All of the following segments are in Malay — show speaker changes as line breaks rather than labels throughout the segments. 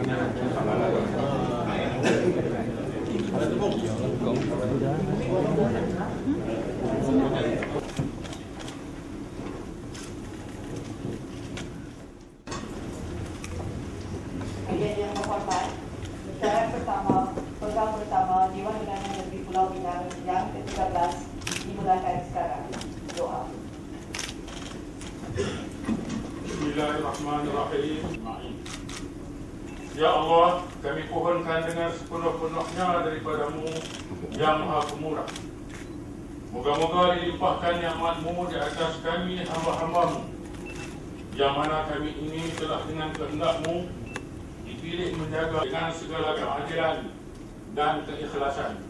Yang terhormat, syarat pertama, program pertama Dewan Undangan Negeri Pulau Pinang yang ke-13 dimulakan sekarang. Doa.
Bismillahirrahmanirrahim. Ya Allah, kami pohonkan dengan sepenuh-penuhnya daripada-Mu yang Maha Pemurah. Moga-moga dilimpahkan nikmat-Mu di atas kami hamba-hamba-Mu, yang mana kami ini telah dengan kehendak-Mu dipilih menjaga dengan segala keadilan dan keikhlasan.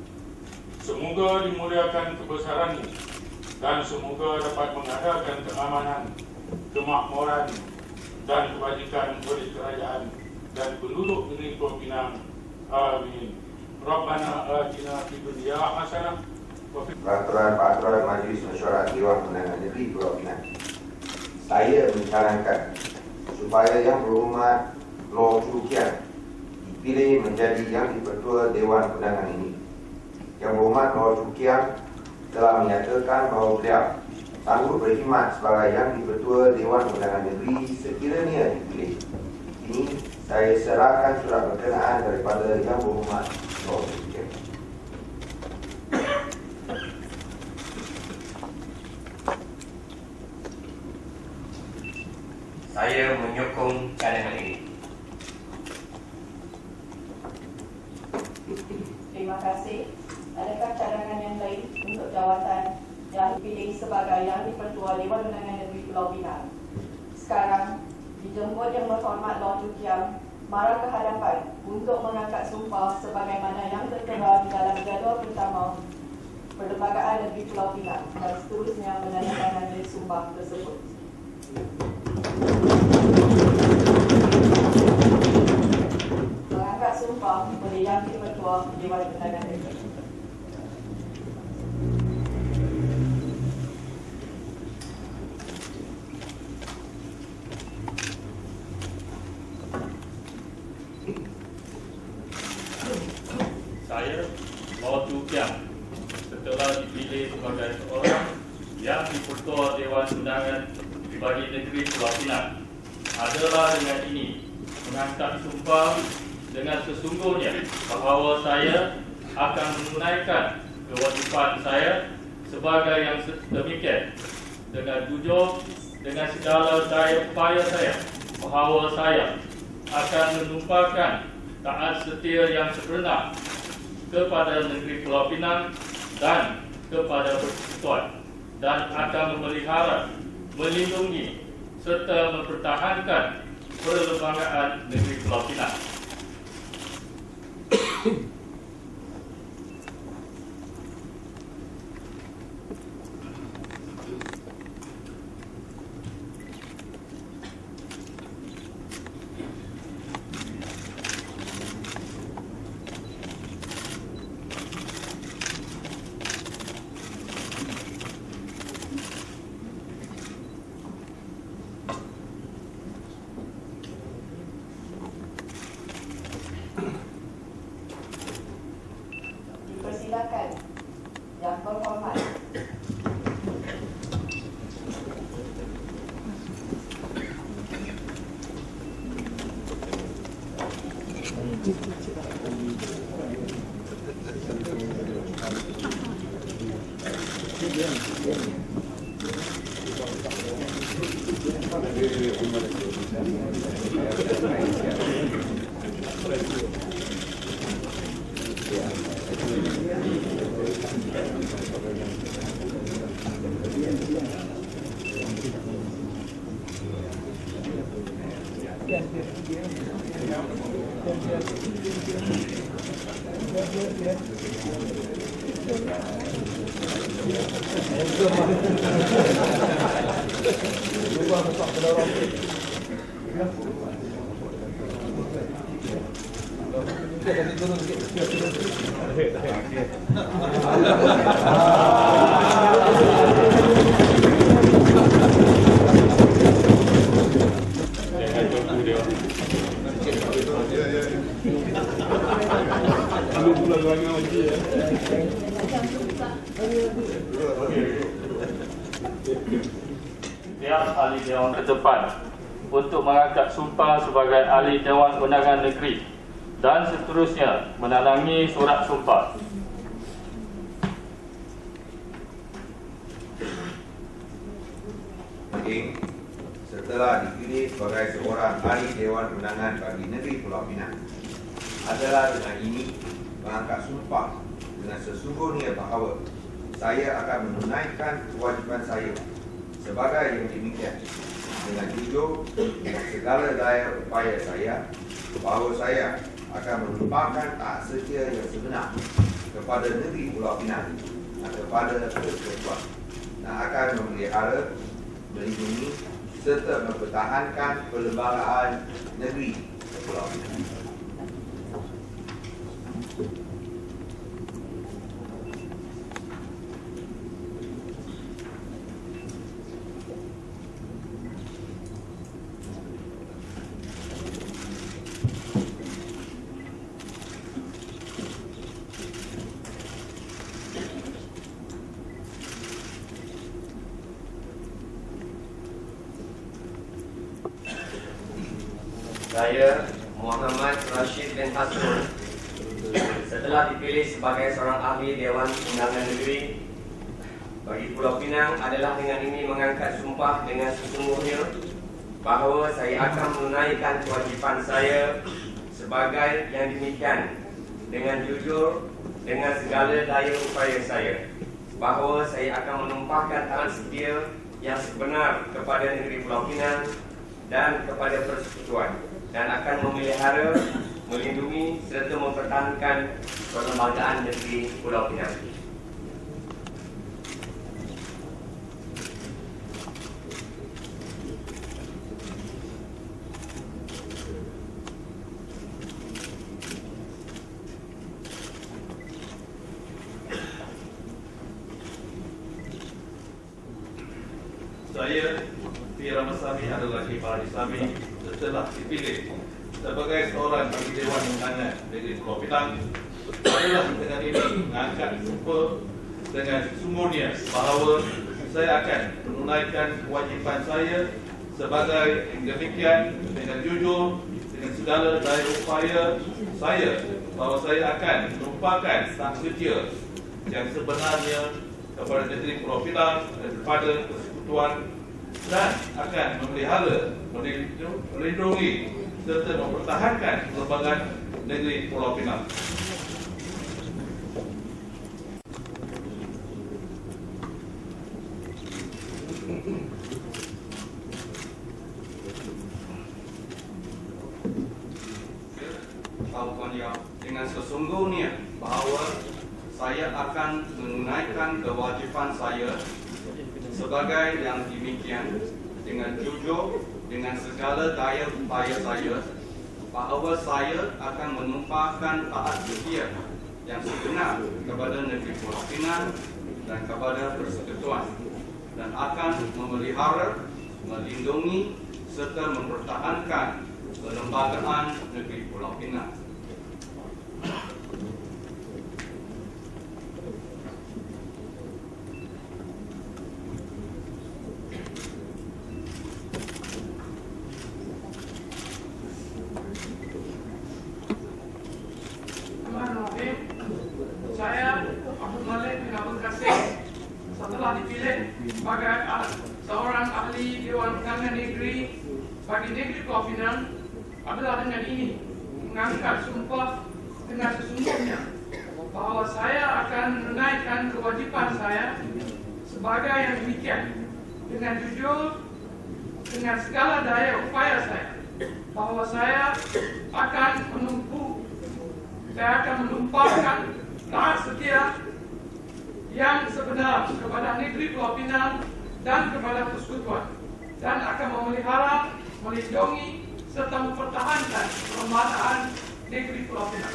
Semoga dimuliakan kebesaran-Mu dan semoga dapat mengadakan keamanan, kemakmuran dan kebajikan oleh kerajaan dan penduduk negeri Pulau Pinang. Amin. Rabbana atina fid dunya hasanah wa fil
Peraturan Majlis Mesyuarat Dewan Undangan Negeri Pulau Pinang. Saya mencalonkan supaya Yang Berhormat Loh Chu Kiang dipilih menjadi Yang di-Pertua Dewan Undangan ini. Yang Berhormat Loh Chu Kiang telah menyatakan bahawa beliau sanggup berkhidmat sebagai Yang di-Pertua Dewan Undangan Negeri sekiranya dipilih. Ini saya serahkan surat berkenaan daripada Yang Berhormat Loh Chu Kiang.
Saya menyokong cadangan ini.
Terima kasih. Adakah cadangan yang lain untuk jawatan yang dipilih sebagai Yang di-Pertua Dewan Undangan Negeri Pulau Pinang? Sekarang, dijemput Yang Berhormat Loh Chu Kiang mara ke hadapan untuk mengangkat sumpah sebagaimana yang tertera di dalam jadual pertama Perlembagaan Negeri Pulau Pinang dan seterusnya menandatangani sumpah tersebut. Mengangkat sumpah oleh Yang di-Pertua Dewan Undangan Negeri.
Saya, Loh Chu Kiang, setelah dipilih sebagai seorang Yang di-Pertua Dewan Undangan bagi Negeri Pulau Pinang, adalah dengan ini mengangkat sumpah dengan sesungguhnya bahawa saya akan menunaikan kewajipan saya sebagai yang demikian dengan jujur dengan segala daya upaya saya, bahawa saya akan menumpahkan taat setia yang sebenar kepada Negeri Pulau Pinang dan kepada Persekutuan, dan akan memelihara, melindungi serta mempertahankan Perlembagaan Negeri Pulau Pinang.
Dipersilakan Yang Berhormat.
Yeah.
Pihak ahli Dewan Ketepan untuk mengangkat sumpah sebagai ahli Dewan Undangan Negeri dan seterusnya menalangi surat sumpah.
Setelah dipilih sebagai seorang ahli Dewan Undangan bagi Negeri Pulau Pinang adalah dengan ini mengangkat sumpah dengan sesungguhnya bahawa saya akan menunaikan kewajipan saya sebagai yang demikian dengan jujur dengan segala daya upaya saya bahawa saya akan menumpahkan tak setia yang sebenar kepada Negeri Pulau Pinang dan kepada Persekutuan dan akan memelihara, melindungi serta mempertahankan perlembagaan negeri Pulau Pinang.
Saya, Muhammad Rashid bin Hasrul, setelah dipilih sebagai seorang ahli Dewan Undangan Negeri bagi Pulau Pinang adalah dengan ini mengangkat sumpah dengan sesungguhnya bahawa saya akan menunaikan kewajipan saya sebagai yang demikian dengan jujur dengan segala daya upaya saya bahawa saya akan menumpahkan taat setia yang sebenar kepada Negeri Pulau Pinang dan kepada Persekutuan dan akan memelihara, melindungi serta mempertahankan perlembagaan negeri Pulau Pinang.
Saya, P. Ramasamy adalah Kepala Islami setelah dipilih sebagai seorang ahli Dewan Undangan Negeri Pulau Pinang adalah dengan ini mengangkat sumpah dengan sesungguhnya bahawa saya akan menunaikan kewajipan saya sebagai yang demikian dengan jujur dengan segala daya upaya saya bahawa saya akan menumpahkan tak setia yang sebenarnya kepada Negeri Pulau Pinang dan kepada Persekutuan dan akan memelihara, melindungi serta mempertahankan perlembagaan negeri Pulau Pinang.
Dengan sesungguhnya bahawa saya akan menunaikan kewajipan saya sebagai yang demikian dengan jujur dengan segala daya upaya saya bahawa saya akan menumpahkan taat setia yang sebenar kepada Negeri Pulau Pinang dan kepada Persekutuan dan akan memelihara, melindungi serta mempertahankan perlembagaan Negeri Pulau Pinang.
Saya Abdul Malik bin Abdul Qasim setelah dipilih sebagai seorang ahli Dewan Undangan Negeri bagi Negeri Pulau Pinang adalah dengan ini mengangkat sumpah dengan sesungguhnya bahawa saya akan menunaikan kewajipan saya sebagai yang demikian dengan jujur dengan segala daya upaya saya bahawa saya akan menumpahkan taat setia yang sebenar kepada Negeri Pulau Pinang dan kepada Persekutuan dan akan memelihara, melindungi serta mempertahankan perlembagaan Negeri Pulau Pinang.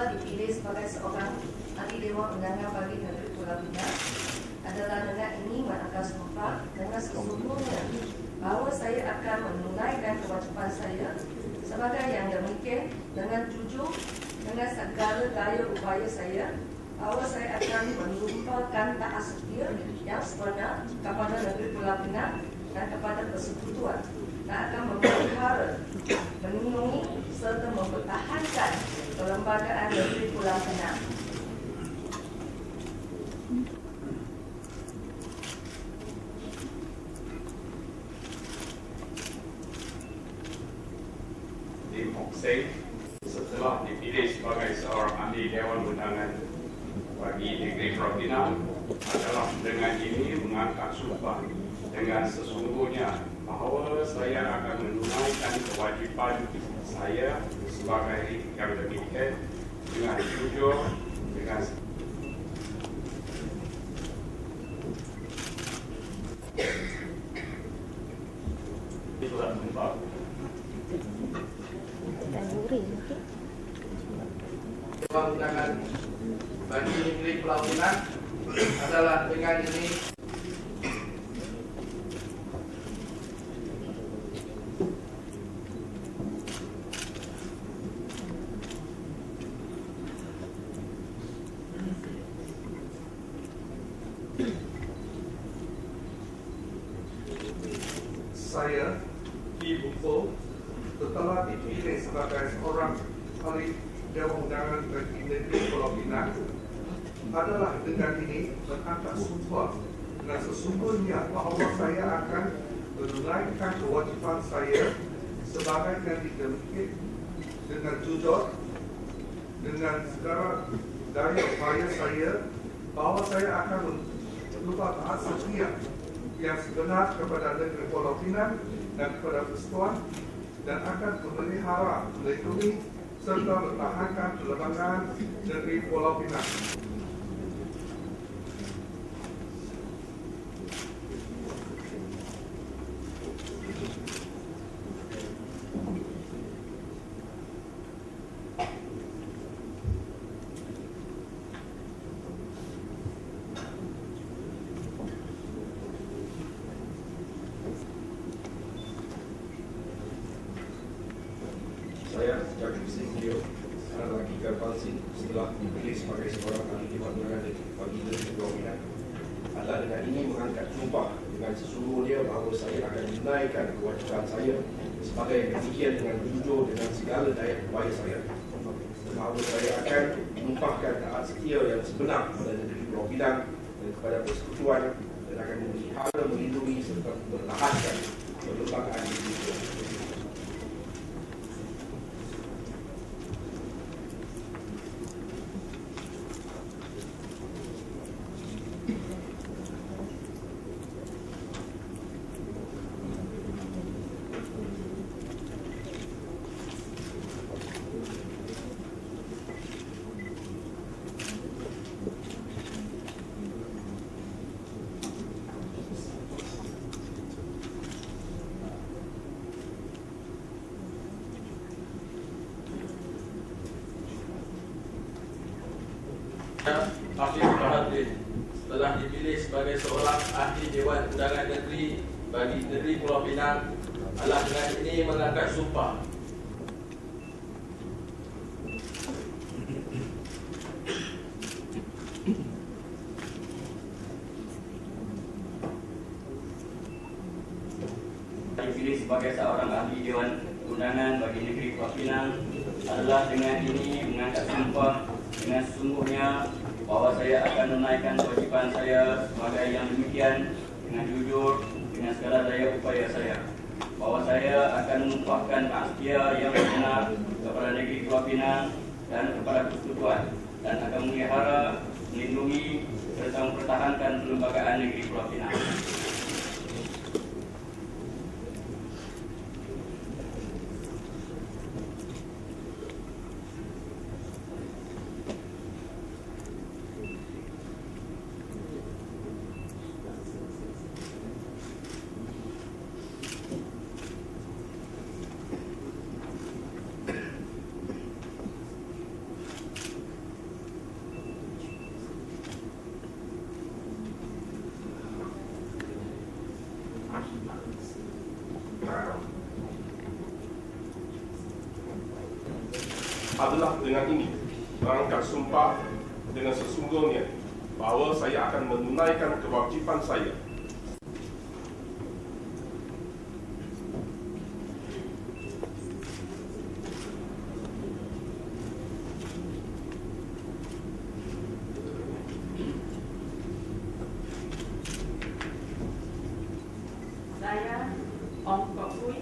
setelah dipilih sebagai seorang ahli Dewan Undangan bagi Negeri Pulau Pinang adalah dengan ini mengakan sumpah dengan sesungguhnya bahawa saya akan menunaikan kewajipan saya sebagai yang demikian dengan jujur dengan segala daya upaya saya, bahawa saya akan menumpahkan taat setia yang sebenar kepada Negeri Pulau Pinang dan kepada persekutuan, dan akan memelihara, melindungi serta mempertahankan kelembagaan Negeri Pulau Pinang.
Lim Hock Seng setelah dipilih sebagai seorang ahli Dewan Undangan bagi Negeri Pulau Pinang adalah dengan ini mengangkat sumpah dengan sesungguhnya bahawa saya akan menunaikan kewajipan saya sebagai yang demikian dengan jujur, dengan
Surat sumpah.
Dewan Undangan bagi Negeri Pulau Pinang adalah dengan ini
saya dibuku setelah dipilih sebagai seorang ahli Dewan Undangan bagi Negeri Pulau Pinang adalah dengan ini mengangkat sumpah dengan sesungguhnya bahawa saya akan menunaikan kewajipan saya sebagai yang demikian dengan jujur dengan segala daya upaya saya, bahawa saya akan menumpah taat setia yang sebenar kepada Negeri Pulau Pinang dan kepada persekutuan, dan akan memelihara, melindungi serta mempertahankan kelembagaan Negeri Pulau Pinang.
Saya Jakub Singkio, anak laki Karpansi, setelah dipilih sebagai seorang ahli Dewan Undangan bagi Negeri Pulau Pinang adalah dengan ini mengangkat sumpah dengan sesungguhnya bahawa saya akan menunaikan kewajipan saya sebagai yang demikian dengan jujur dengan segala daya upaya saya, bahawa saya akan menumpahkan taat setia yang sebenar kepada Negeri Pulau Pinang dan kepada persekutuan, dan akan memelihara, melindungi serta mempertahankan kelembagaan Negeri Pulau Pinang.
Hafiz Bahadir telah dipilih sebagai seorang ahli Dewan Undangan Negeri bagi Negeri Pulau Pinang adalah dengan ini mengangkat sumpah
dipilih sebagai seorang ahli Dewan Undangan bagi Negeri Pulau Pinang adalah dengan ini mengangkat sumpah dengan sesungguhnya bahawa saya akan menunaikan kewajipan saya sebagai yang demikian dengan jujur dengan segala daya upaya saya, bahawa saya akan menumpahkan taat setia yang benar kepada Negeri Pulau Pinang dan kepada persekutuan, dan akan memelihara, melindungi serta mempertahankan kelembagaan Negeri Pulau Pinang.
adalah dengan ini mengangkat sumpah dengan sesungguhnya bahawa saya akan menunaikan kewajipan saya
Saya, Ong Kok Hui,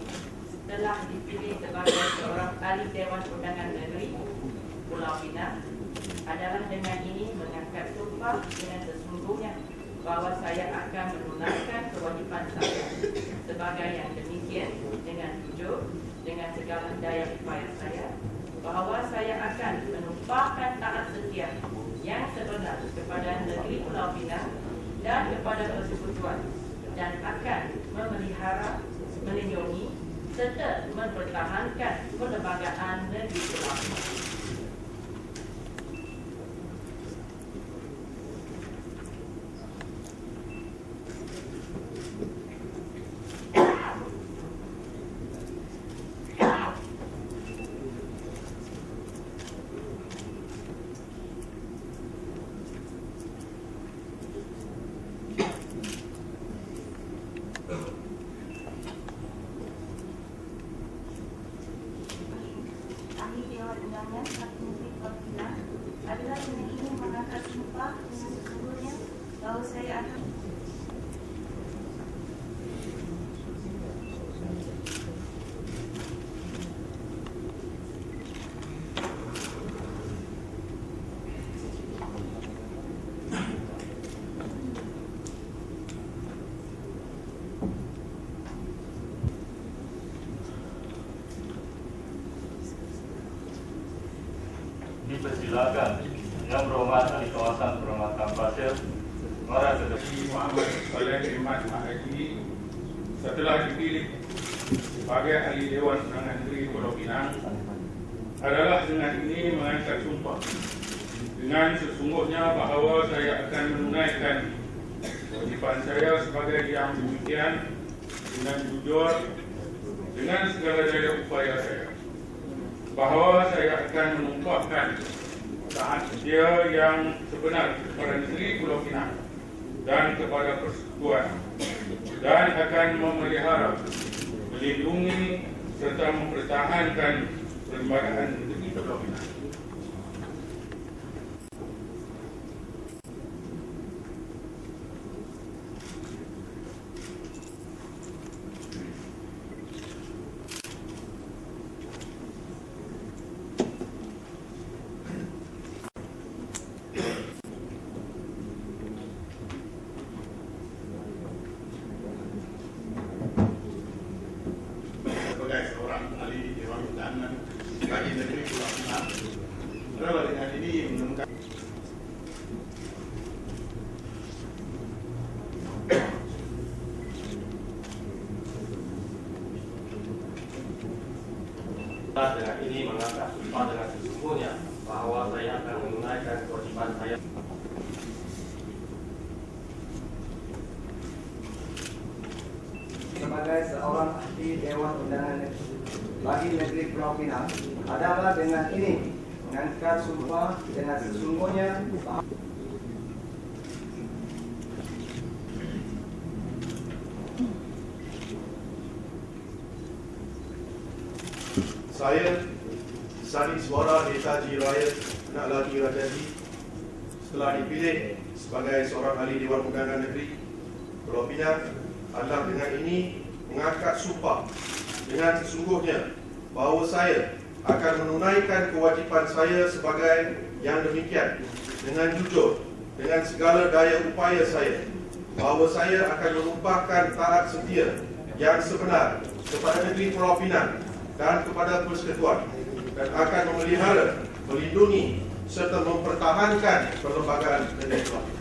telah dipilih sebagai seorang ahli Dewan Undangan Negeri Pulau Pinang adalah dengan ini mengangkat sumpah dengan sesungguhnya bahawa saya akan menunaikan kewajipan saya sebagai yang demikian dengan jujur, dengan segala daya upaya saya, bahawa saya akan menumpahkan taat setia yang sebenar kepada negeri Pulau Pinang dan kepada persekutuan, dan akan memelihara, melindungi serta mempertahankan perlembagaan negeri Pulau Pinang.
Ahli Dewan Undangan Parti Negeri Pulau Pinang adalah dengan ini mengangkat sumpah sesungguhnya bahawa saya akan
Dipersilakan Yang Berhormat Ahli Kawasan Perkhidmatan Pasir Muara
Haji Muhammad Saleh Ahmad Haji setelah dipilih sebagai ahli Dewan Undangan Negeri Pulau Pinang adalah dengan ini mengangkat sumpah dengan sesungguhnya bahawa saya akan menunaikan kewajipan saya sebagai yang demikian dengan jujur, dengan segala daya upaya saya, bahawa saya akan menumpahkan taat setia yang sebenar kepada negeri Pulau Pinang dan kepada persekutuan, dan akan memelihara, melindungi serta mempertahankan perlembagaan negeri Pulau Pinang.
Sebagai seorang ahli Dewan Undangan bagi negeri Pulau Pinang adalah dengan ini menunjukkan
dengan ini mengangkat sumpah dengan sesungguhnya bahawa saya akan menunaikan kewajipan saya
sebagai seorang ahli Dewan Undangan bagi negeri Pulau Pinang adalah dengan ini mengangkat sumpah dengan sesungguhnya
saya Sani Suara Desa Jiraya Anak Laki Rajadi setelah dipilih sebagai seorang ahli Dewan Undangan Negeri Pulau Pinang adalah dengan ini mengangkat sumpah dengan sesungguhnya bahawa saya akan menunaikan kewajipan saya sebagai yang demikian dengan jujur, dengan segala daya upaya saya, bahawa saya akan menumpahkan taat setia yang sebenar kepada negeri Pulau Pinang dan kepada persekutuan, dan akan memelihara, melindungi serta mempertahankan perlembagaan negeri Pulau Pinang.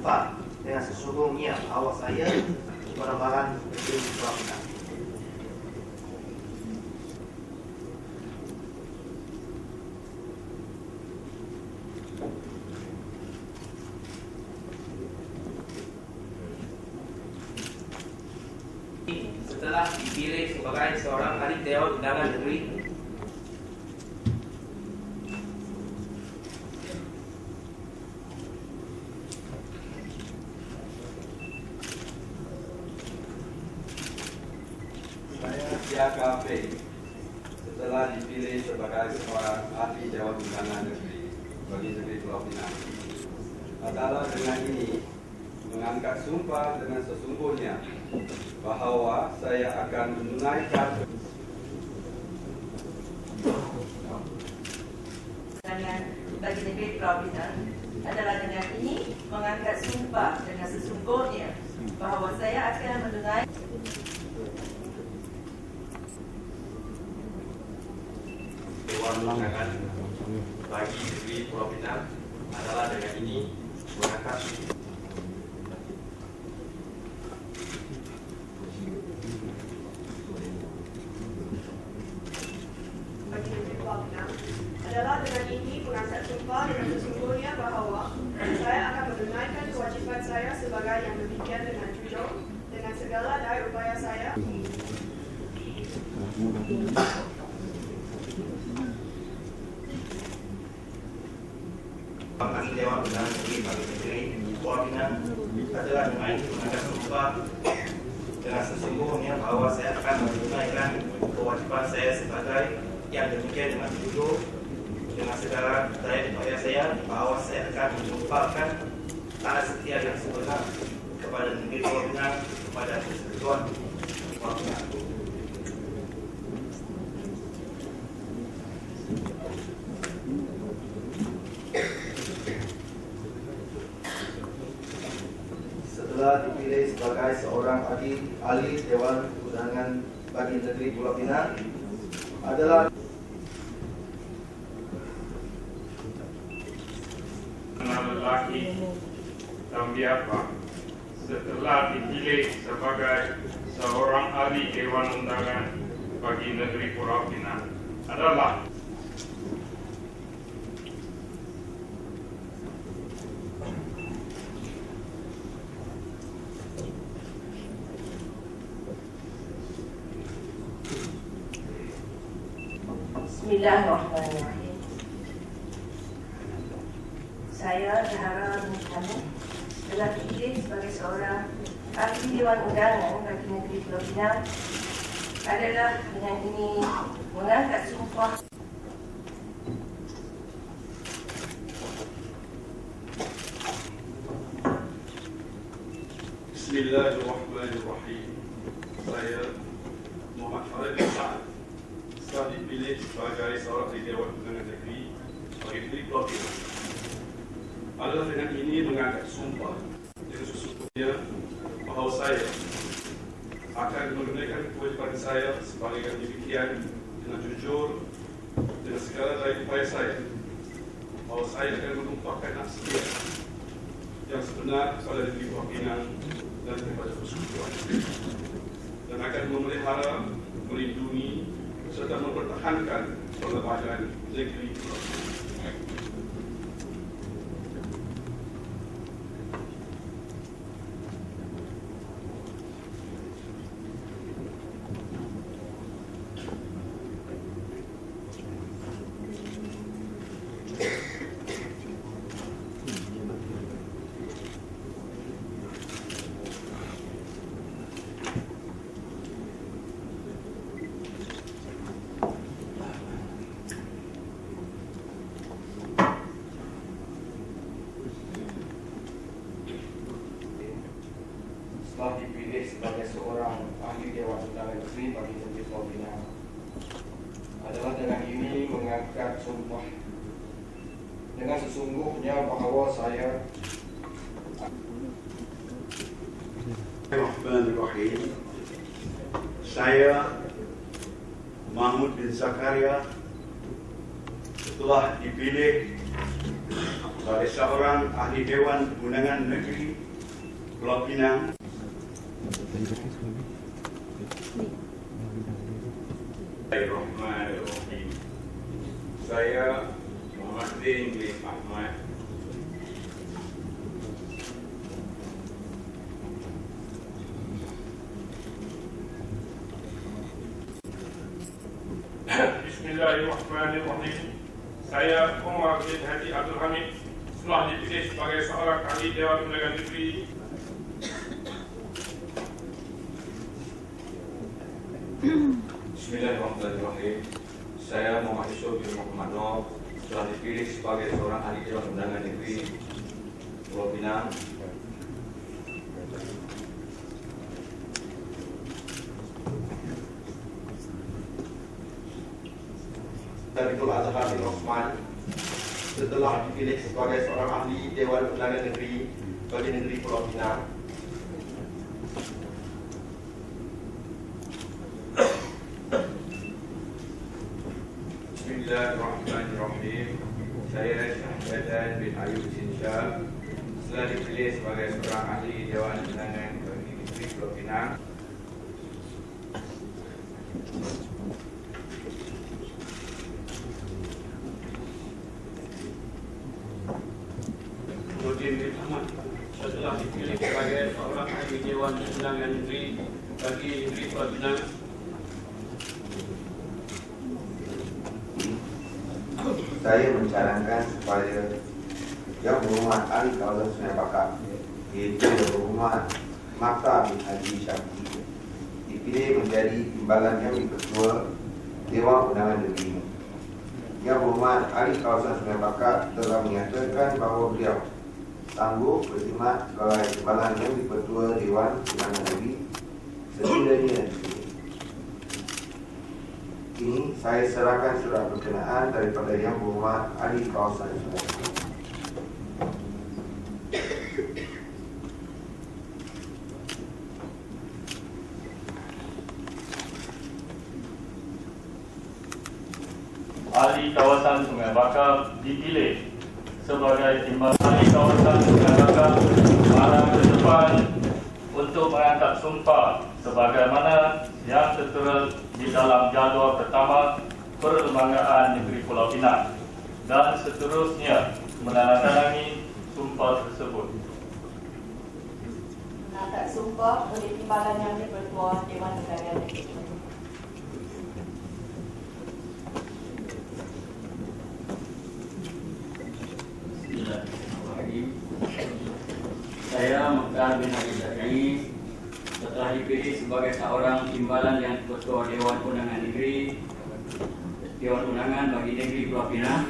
sumpah dengan sesungguhnya bahawa saya Perlembagaan Negeri Pulau Pinang.
Setelah dipilih sebagai seorang ahli Dewan Undangan Negeri,
saya Siaka P. Setelah dipilih sebagai seorang ahli Dewan Undangan Negeri bagi Negeri Pulau Pinang, adalah dengan ini mengangkat sumpah dengan sesungguhnya bahawa saya akan menunaikan
bagi Negeri Pulau Pinang adalah dengan ini mengangkat sumpah dengan sesungguhnya bahawa saya akan menunaikan
Dewan Undangan bagi Negeri Pulau Pinang adalah dengan ini mengangkat
bagi Negeri Pulau Pinang adalah dengan ini mengangkat sumpah dengan sesungguhnya bahawa saya akan menunaikan kewajipan saya sebagai yang demikian dengan jujur dengan segala daya upaya saya.
Ahli Dewan Undangan Negeri bagi Negeri Pulau Pinang adalah dengan ini mengangkat sumpah dengan sesungguhnya bahawa saya akan menunaikan kewajipan saya sebagai yang demikian dengan jujur dengan segala daya upaya saya bahawa saya akan menyumpahkan tanda setia yang sebenar kepada Negeri Pulau Pinang, kepada Persekutuan Pulau Pinang. Setelah dipilih sebagai seorang ahli Dewan Undangan bagi Negeri Pulau Pinang adalah
lelaki Tambiapa setelah dipilih sebagai seorang ahli Dewan Undangan bagi Negeri Pulau Pinang adalah
Bismillahirrahmanirrahim. Saya Zahara binti Hamid telah dipilih sebagai seorang ahli Dewan Undangan bagi Negeri Pulau Pinang adalah dengan ini mengangkat sumpah
Bismillahirrahmanirrahim. Saya Muhammad Farid Sa'ad setelah dipilih sebagai seorang ahli Dewan Undangan Negeri bagi Negeri Pulau Pinang adalah dengan ini mengangkat sumpah dengan sesungguhnya bahawa saya akan menunaikan kewajipan saya sebagai yang demikian dengan jujur dengan segala daya upaya saya bahawa saya akan menumpahkan hak setia yang sebenar kepada Negeri Pulau Pinang dan kepada persekutuan dan akan memelihara, melindungi serta mempertahankan perlembagaan Negeri Pulau Pinang.
setelah dipilih sebagai seorang ahli Dewan Undangan Negeri bagi Negeri Pulau Pinang adalah dengan ini mengangkat sumpah dengan sesungguhnya bahawa saya
Bismillahirrahmanirrahim. Saya Mahmud bin Zakaria setelah dipilih sebagai seorang ahli Dewan Undangan Negeri Pulau Pinang.
Bismillahirrahmanirrahim. Saya Muhammad Din bin Ahmad Bismillahirrahmanirrahim. Saya Umar bin Haji Abdul Hamid telah dipilih sebagai seorang ahli Dewan Undangan Negeri
Bismillahirrahmanirrahim. Saya Muhammad Yusuf bin Muhammad Noor telah dipilih sebagai seorang ahli Dewan Undangan Negeri Pulau Pinang.
Datul Azhar bin Osman setelah dipilih sebagai seorang ahli Dewan Undangan Negeri bagi Negeri Pulau Pinang.
Bismillahirrahmanirrahim. Saya Syahdan bin Ayub Sinsha telah dipilih sebagai seorang ahli Dewan Undangan bagi Negeri Pulau Pinang.
Nurdin bin Ahmad setelah dipilih sebagai seorang ahli Dewan Undangan Negeri bagi Negeri Pulau Pinang.
Saya mencalonkan supaya Yang Berhormat Ahli Kawasan Sungai Bakar, iaitu Yang Berhormat Makta bin Haji Syafiee, dipilih menjadi timbalan Yang Ketua Dewan Undangan Negeri. Yang Berhormat Ahli Kawasan Sungai Bakar telah menyatakan bahawa beliau sanggup berkhidmat sebagai timbalan Yang Ketua Dewan Undangan Negeri sekiranya ini saya serahkan surat berkenaan daripada Yang Berhormat Ahli Kawasan Sungai Bakar.
Ahli Kawasan Sungai Bakar dipilih sebagai timbalan Ahli Kawasan Sungai Bakar arah ke depan untuk mengangkat sumpah sebagaimana yang tertera di dalam jadual pertama Perlembagaan Negeri Pulau Pinang dan seterusnya menandatangani sumpah tersebut.
Mengangkat sumpah oleh timbalan Yang Ketua Dewan Undangan Negeri.
Saya Mukhtar bin Haji Syafiee setelah dipilih sebagai seorang timbalan Yang Ketua Dewan Undangan Negeri Dewan Undangan bagi Negeri Pulau Pinang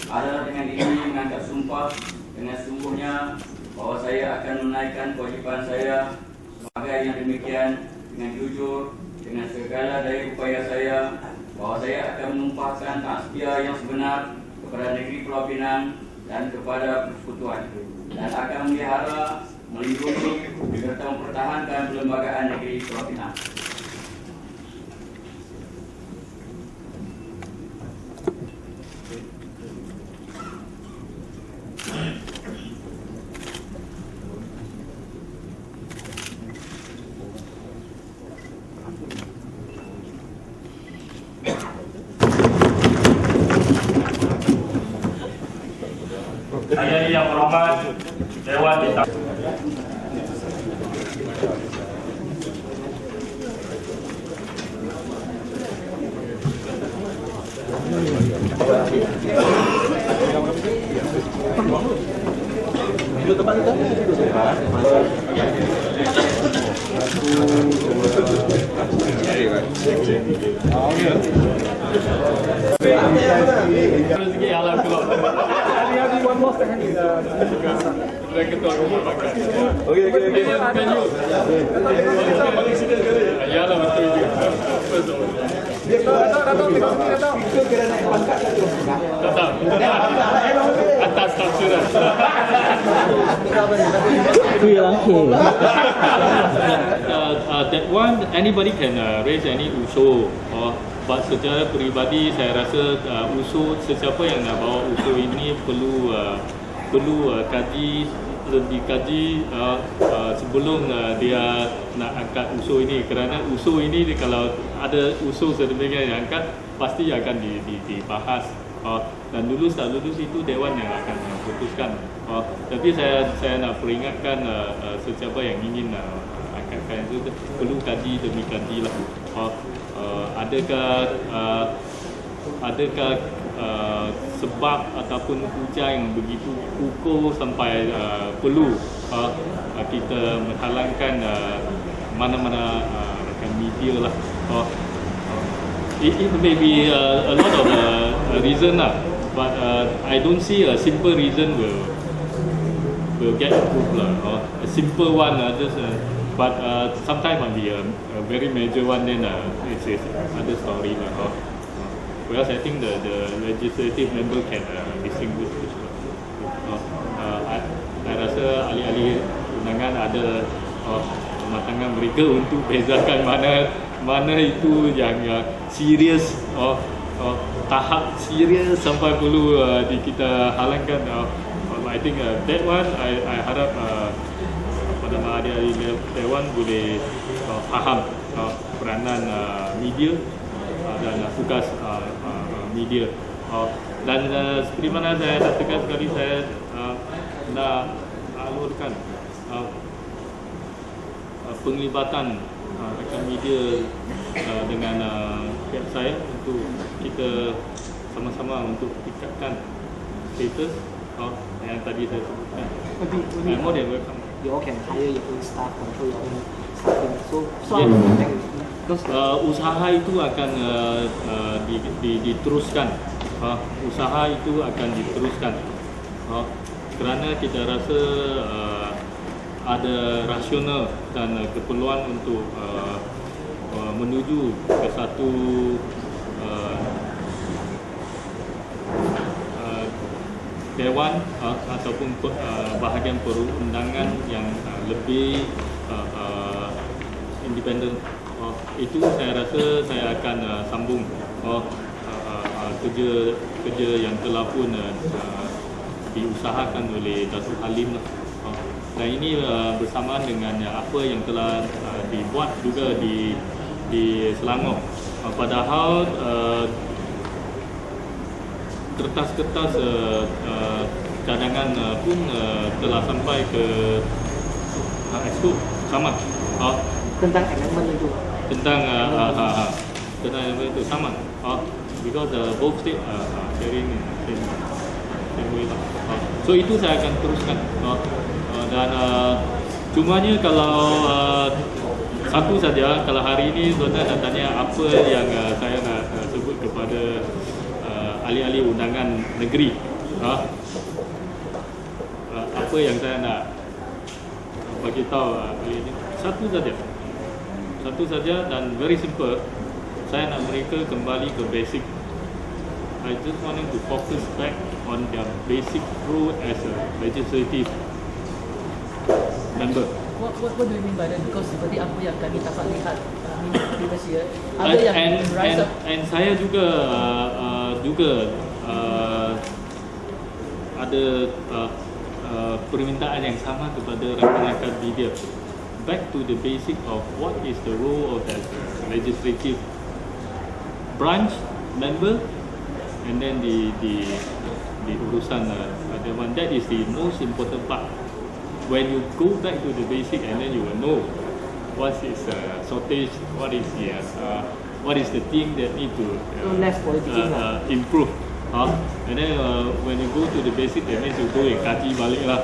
adalah dengan ini mengangkat sumpah dengan sungguhnya bahwa saya akan menunaikan kewajipan saya sebagai yang demikian dengan jujur dengan segala daya upaya saya bahwa saya akan menumpahkan hak setia yang sebenar kepada Negeri Pulau Pinang dan kepada persekutuan dan akan memelihara, melindungi serta mempertahankan Perlembagaan Negeri Pulau Pinang.
Saya Yang Berhormat Dewan Bintang. Rezeki halal keluar. Ketua Rumah Bakar. Okey. Ya lah betul juga. Atas tafsiran. That one anybody can raise any usul. But secara peribadi saya rasa usul sesiapa yang nak bawa usul ini perlu perlu dikaji sebelum dia nak angkat usul ini, kerana usul ini kalau ada usul sedemikian yang angkat pasti akan dibahas dan lulus tak lulus itu Dewan yang akan putuskan. Tapi saya nak peringatkan sesiapa yang ingin angkatkan itu perlu kaji demi kaji lah. Adakah sebab ataupun hujah yang begitu kukuh sampai perlu kita menghalangkan mana-mana rakan media lah. It may be a lot of reason lah, but I don't see a simple reason will get approved lah. A simple one but sometimes might be a very major one, then it's another story lah. Whereas I think the legislative member can distinguish this. I rasa ahli-ahli undangan ada kematangan mereka untuk bezakan mana itu yang serius, tahap serius sampai perlu kita halangkan. I think that one I harap ahli-ahli Dewan boleh faham peranan media dan tugas media. Dan seperti mana saya katakan sekali, saya nak alurkan penglibatan rakan media dengan pihak saya untuk kita sama-sama untuk tingkatkan status yang tadi saya sebutkan. More than welcome.
You all can hire your own staff, control your own staffing. So
usaha itu akan diteruskan. Usaha itu akan diteruskan. Kerana kita rasa ada rasional dan keperluan untuk menuju ke satu Dewan ataupun bahagian perundangan yang lebih independen. Itu saya rasa saya akan sambung kerja yang telah pun diusahakan oleh Datuk Halim. Dan ini bersamaan dengan apa yang telah dibuat juga di Selangor. Padahal kertas-kertas cadangan pun telah sampai ke Exco sama.
Tentang amendment itu.
Tentang amendment itu sama. Because both state sharing same way lah. So itu saya akan teruskan. Dan cumanya kalau satu saja, kalau hari ini tuan-tuan nak tanya apa yang saya nak sebut kepada ahli-ahli undangan negeri, apa yang saya nak bagi tahu ahli ini, satu saja dan very simple. Saya nak mereka kembali ke basic. I just want them to focus back on their basic role as a legislative member.
What do you mean by that? Because seperti apa yang kami dapat lihat previous year, ada yang rise up.
And saya juga ada permintaan yang sama kepada rakan-rakan media. Back to the basic of what is the role of that legislative branch member, and then the urusan Dewan. That is the most important part. When you go back to the basic, and then you will know what is shortage, what is the thing that need to improve. And then when you go to the basic, that means you go and kaji balik lah.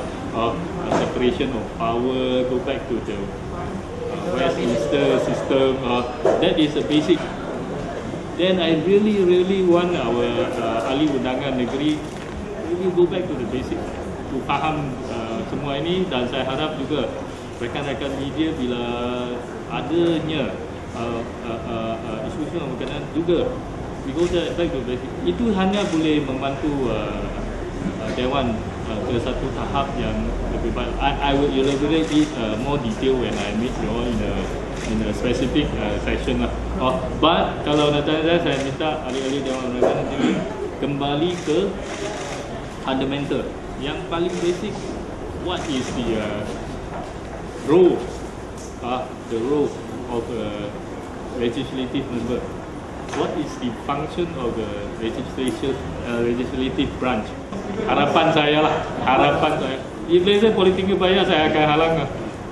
Separation of power, go back to the Westminster system. That is a basic. Then I really want our ahli undangan negeri really go back to the basic to faham semua ini. Dan saya harap juga rekan-rekan media bila adanya isu-isu yang berkenaan juga we go back to basic. Itu hanya boleh membantu Dewan ke satu tahap yang lebih baik. I will elaborate it more detail when I meet you all in a specific session lah. But kalau nak tanya saya minta ahli-ahli Dewan Undangan ini kembali ke fundamental. yang paling basic, what is the role of a legislative member? What is the function of the legislative branch? Harapan saya lah, harapan saya. If let's say politiknya banyak, saya akan halang lah.